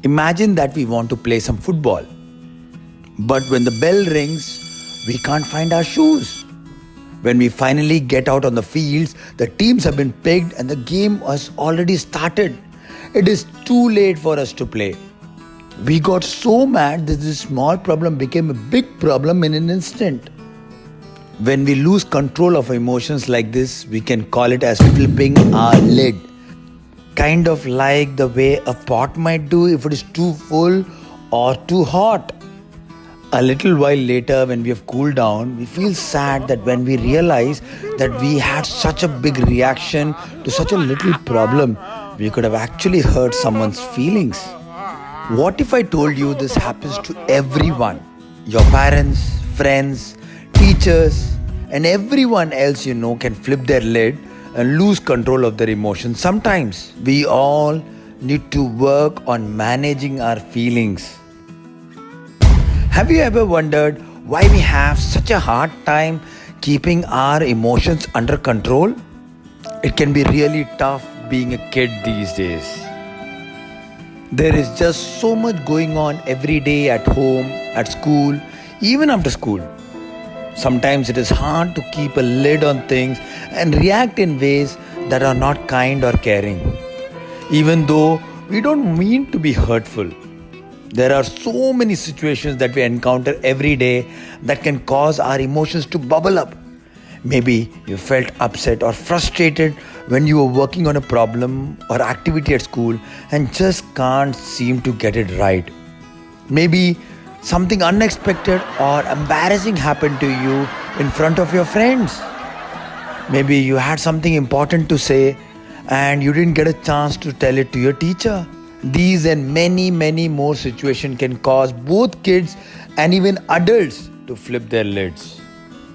Imagine that we want to play some football. But when the bell rings, we can't find our shoes. When we finally get out on the fields, the teams have been picked and the game has already started. It is too late for us to play. We got so mad that this small problem became a big problem in an instant. When we lose control of emotions like this, we can call it as flipping our lid. Kind of like the way a pot might do if it is too full or too hot. A little while later, when we have cooled down, we feel sad that when we realize that we had such a big reaction to such a little problem, we could have actually hurt someone's feelings. What if I told you this happens to everyone? Your parents, friends, teachers, and everyone else you know can flip their lid and lose control of their emotions. Sometimes we all need to work on managing our feelings. Have you ever wondered why we have such a hard time keeping our emotions under control? It can be really tough being a kid these days. There is just so much going on every day at home, at school, even after school. Sometimes it is hard to keep a lid on things and react in ways that are not kind or caring. Even though we don't mean to be hurtful. There are so many situations that we encounter every day that can cause our emotions to bubble up. Maybe you felt upset or frustrated when you were working on a problem or activity at school and just can't seem to get it right. Maybe something unexpected or embarrassing happened to you in front of your friends. Maybe you had something important to say and you didn't get a chance to tell it to your teacher. These and many more situations can cause both kids and even adults to flip their lids.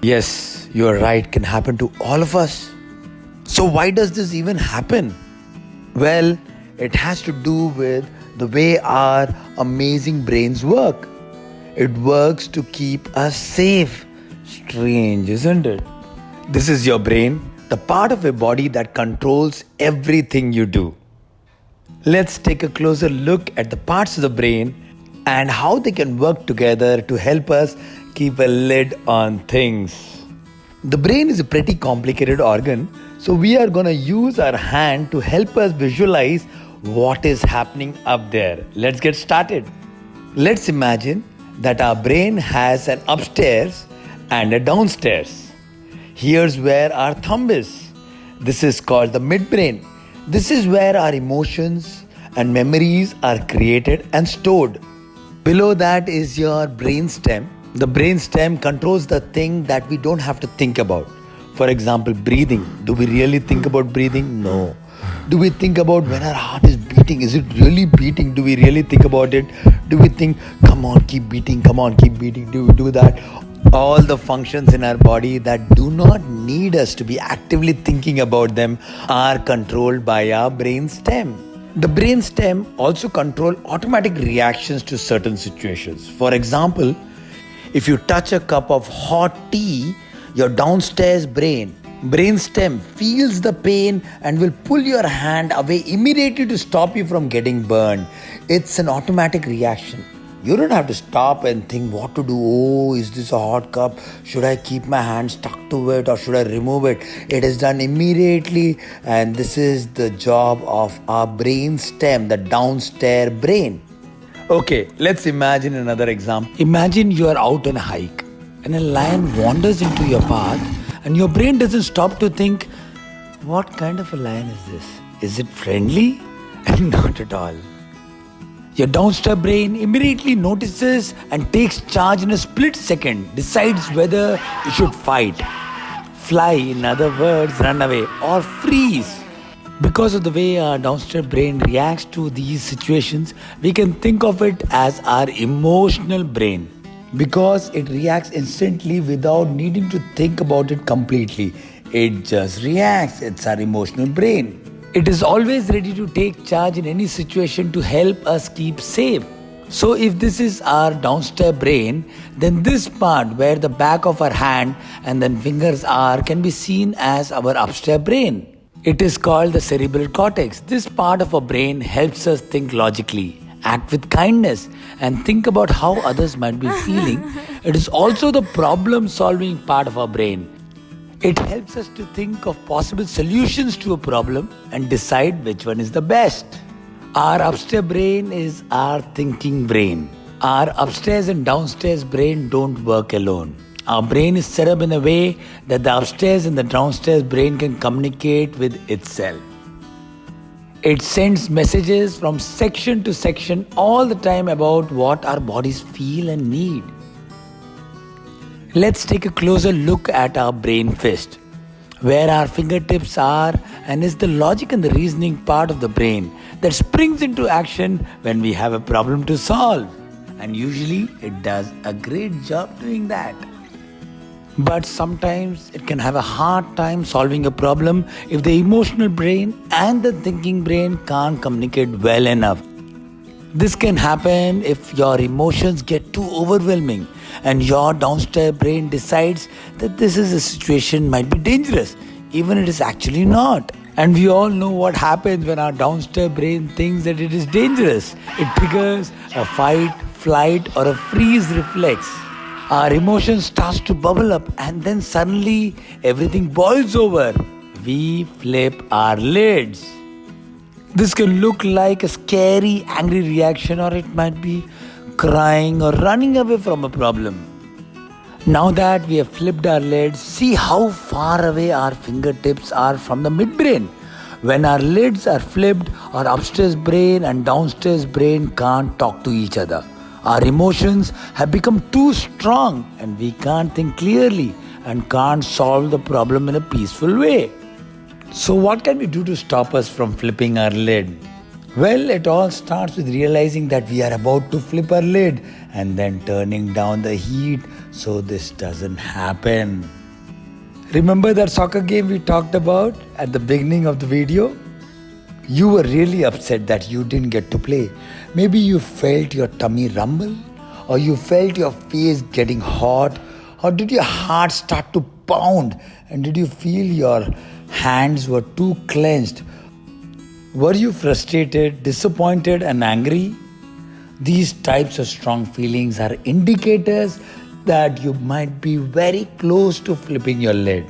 Yes, you're right, can happen to all of us. So why does this even happen? Well, it has to do with the way our amazing brains work. It works to keep us safe. Strange, isn't it? This is your brain, the part of your body that controls everything you do. Let's take a closer look at the parts of the brain and how they can work together to help us keep a lid on things. The brain is a pretty complicated organ, so we are going to use our hand to help us visualize what is happening up there. Let's get started. Let's imagine that our brain has an upstairs and a downstairs. Here's where our thumb is. This is called the midbrain. This is where our emotions and memories are created and stored. Below that is your brainstem. The brainstem controls the thing that we don't have to think about. For example, breathing. Do we really think about breathing? No. Do we think about when our heart is beating? Is it really beating? Do we really think about it? Do we think, come on, keep beating, come on, keep beating? Do we do that? All the functions in our body that do not need us to be actively thinking about them are controlled by our brainstem. The brainstem also controls automatic reactions to certain situations. For example, if you touch a cup of hot tea, your downstairs brainstem feels the pain and will pull your hand away immediately to stop you from getting burned. It's an automatic reaction. You don't have to stop and think what to do. Oh, is this a hot cup? Should I keep my hand stuck to it or should I remove it? It is done immediately, and this is the job of our brainstem, the downstairs brain. Okay, let's imagine another example. Imagine you are out on a hike and a lion wanders into your path and your brain doesn't stop to think, what kind of a lion is this? Is it friendly? Not at all. Your downstairs brain immediately notices and takes charge in a split second, decides whether you should fight, fly, in other words, run away, or freeze. Because of the way our downstairs brain reacts to these situations, we can think of it as our emotional brain. Because it reacts instantly without needing to think about it completely. It just reacts. It's our emotional brain. It is always ready to take charge in any situation to help us keep safe. So if this is our downstairs brain, then this part where the back of our hand and then fingers are can be seen as our upstairs brain. It is called the cerebral cortex. This part of our brain helps us think logically act with kindness, and think about how others might be feeling, it is also the problem solving part of our brain. It helps us to think of possible solutions to a problem and decide which one is the best. Our upstairs brain is our thinking brain. Our upstairs and downstairs brain don't work alone. Our brain is set up in a way that the upstairs and the downstairs brain can communicate with itself. It sends messages from section to section all the time about what our bodies feel and need. Let's take a closer look at our brain fist, where our fingertips are, and is the logic and the reasoning part of the brain that springs into action when we have a problem to solve. And usually it does a great job doing that. But sometimes it can have a hard time solving a problem if the emotional brain and the thinking brain can't communicate well enough. This can happen if your emotions get too overwhelming and your downstairs brain decides that this is a situation might be dangerous, even it is actually not. And we all know what happens when our downstairs brain thinks that it is dangerous. It triggers a fight, flight, or a freeze reflex. Our emotion starts to bubble up, and then suddenly everything boils over. We flip our lids. This can look like a scary, angry reaction, or it might be crying or running away from a problem. Now that we have flipped our lids, see how far away our fingertips are from the midbrain. When our lids are flipped, our upstairs brain and downstairs brain can't talk to each other. Our emotions have become too strong and we can't think clearly and can't solve the problem in a peaceful way. So what can we do to stop us from flipping our lid? Well, it all starts with realizing that we are about to flip our lid and then turning down the heat so this doesn't happen. Remember that soccer game we talked about at the beginning of the video? You were really upset that you didn't get to play. Maybe you felt your tummy rumble, or you felt your face getting hot, or did your heart start to pound, and did you feel your hands were too clenched? Were you frustrated, disappointed, and angry? These types of strong feelings are indicators that you might be very close to flipping your lid.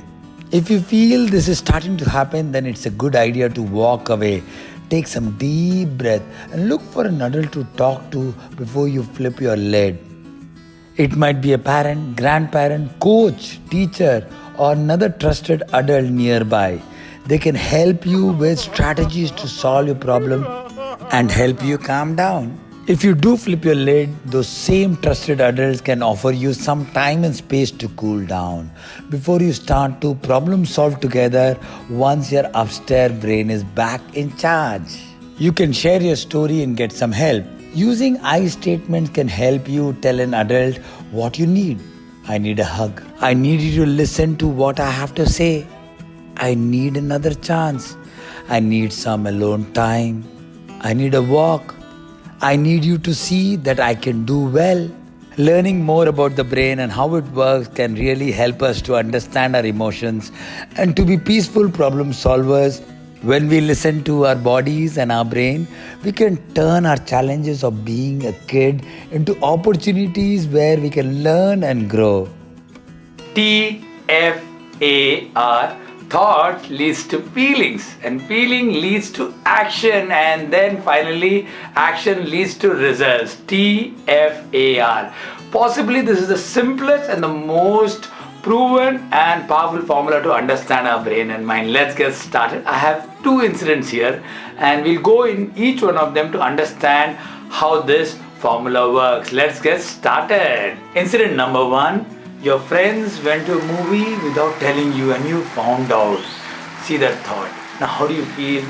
If you feel this is starting to happen, then it's a good idea to walk away, take some deep breath, and look for an adult to talk to before you flip your lid. It might be a parent, grandparent, coach, teacher, or another trusted adult nearby. They can help you with strategies to solve your problem and help you calm down. If you do flip your lid, those same trusted adults can offer you some time and space to cool down before you start to problem solve together once your upstairs brain is back in charge. You can share your story and get some help. Using I statements can help you tell an adult what you need. I need a hug. I need you to listen to what I have to say. I need another chance. I need some alone time. I need a walk. I need you to see that I can do well. Learning more about the brain and how it works can really help us to understand our emotions and to be peaceful problem solvers. When we listen to our bodies and our brain, we can turn our challenges of being a kid into opportunities where we can learn and grow. TFAR. Thought leads to feelings, and feeling leads to action, and then finally action leads to results. TFAR. Possibly this is the simplest and the most proven and powerful formula to understand our brain and mind. Let's get started. I have two incidents here and we'll go in each one of them to understand how this formula works. Let's get started. Incident number 1. Your friends went to a movie without telling you and you found out. See that thought. Now how do you feel?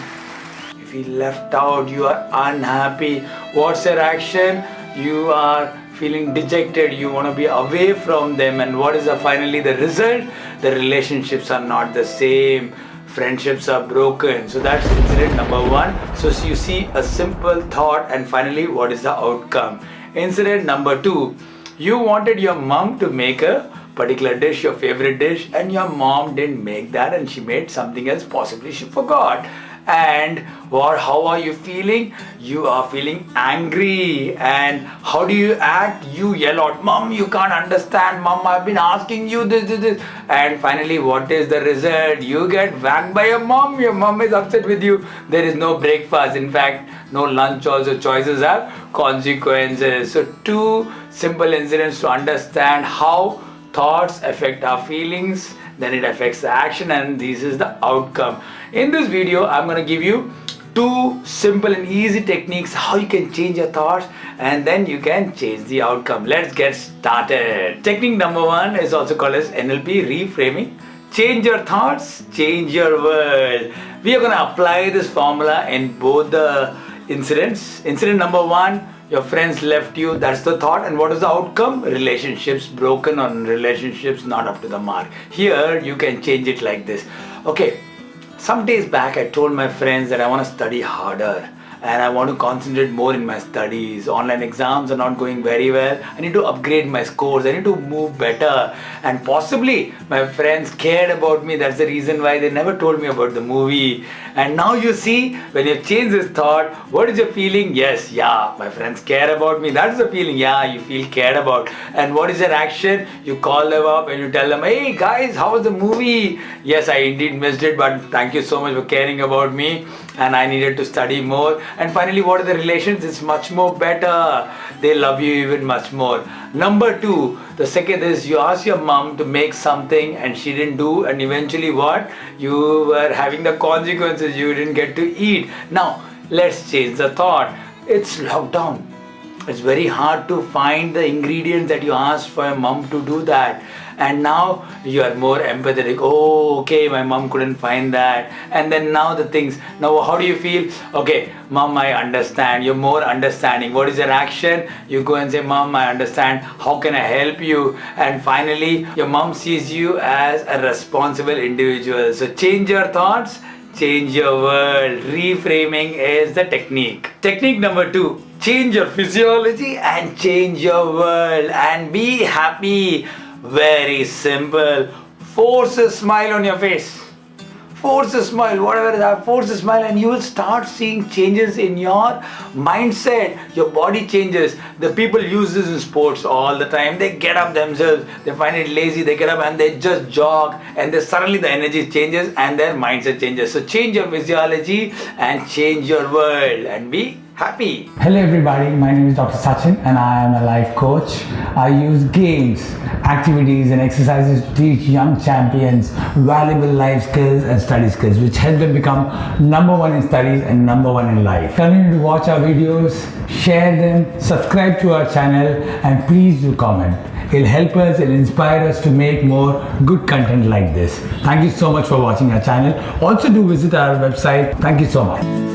You feel left out, you are unhappy. What's your action? You are feeling dejected, you want to be away from them, and what is finally the result? The relationships are not the same. Friendships are broken. So that's incident number 1. So you see a simple thought and finally what is the outcome. Incident number 2. You wanted your mom to make a particular dish, your favorite dish, and your mom didn't make that and she made something else, possibly she forgot. And how are you feeling? You are feeling angry. And how do you act? You yell out, "Mom, you can't understand. Mom, I've been asking you this. And finally, what is the result? You get whacked by your mom. Your mom is upset with you. There is no breakfast. In fact, no lunch also. Choices have consequences. So two simple incidents to understand how thoughts affect our feelings, then it affects the action, and this is the outcome. In this video, I'm going to give you two simple and easy techniques how you can change your thoughts and then you can change the outcome. Let's get started. Technique number one is also called as NLP, reframing. Change your thoughts, change your world. We are going to apply this formula in both the incidents. Incident number one, your friends left you, that's the thought, and what is the outcome? Relationships broken, on relationships not up to the mark. Here you can change it like this. Okay, some days back I told my friends that I want to study harder and I want to concentrate more in my studies. Online exams are not going very well. I need to upgrade my scores. I need to move better. And possibly my friends cared about me. That's the reason why they never told me about the movie. And now you see, when you change this thought, what is your feeling? Yes, yeah, my friends care about me. That's the feeling. Yeah, you feel cared about. And what is your action? You call them up and you tell them, "Hey guys, how was the movie? Yes, I indeed missed it, but thank you so much for caring about me. And I needed to study more." And finally, what are the relations? It's much more better. They love you even much more. Number two, the second is you ask your mom to make something and she didn't do, and eventually what? You were having the consequences. You didn't get to eat. Now, let's change the thought. It's lockdown. It's very hard to find the ingredients that you asked for your mom to do that. And now you are more empathetic. Oh, okay, my mom couldn't find that. And then now the things. Now, how do you feel? Okay, Mom, I understand. You're more understanding. What is your action? You go and say, "Mom, I understand. How can I help you?" And finally, your mom sees you as a responsible individual. So change your thoughts, change your world. Reframing is the technique. Technique number two, change your physiology and change your world and be happy. Very simple. Force a smile on your face. Force a smile, whatever that, force a smile, and you will start seeing changes in your mindset. Your body changes. The people use this in sports all the time. They get up themselves, they find it lazy, they get up and they just jog, and then suddenly the energy changes and their mindset changes. So change your physiology and change your world and be happy. Hello everybody, my name is Dr. Sachin and I am a life coach. I use games, activities and exercises to teach young champions valuable life skills and study skills which help them become number one in studies and number one in life. Continue to watch our videos, share them, subscribe to our channel, and please do comment. It'll help us, it'll inspire us to make more good content like this. Thank you so much for watching our channel. Also do visit our website. Thank you so much.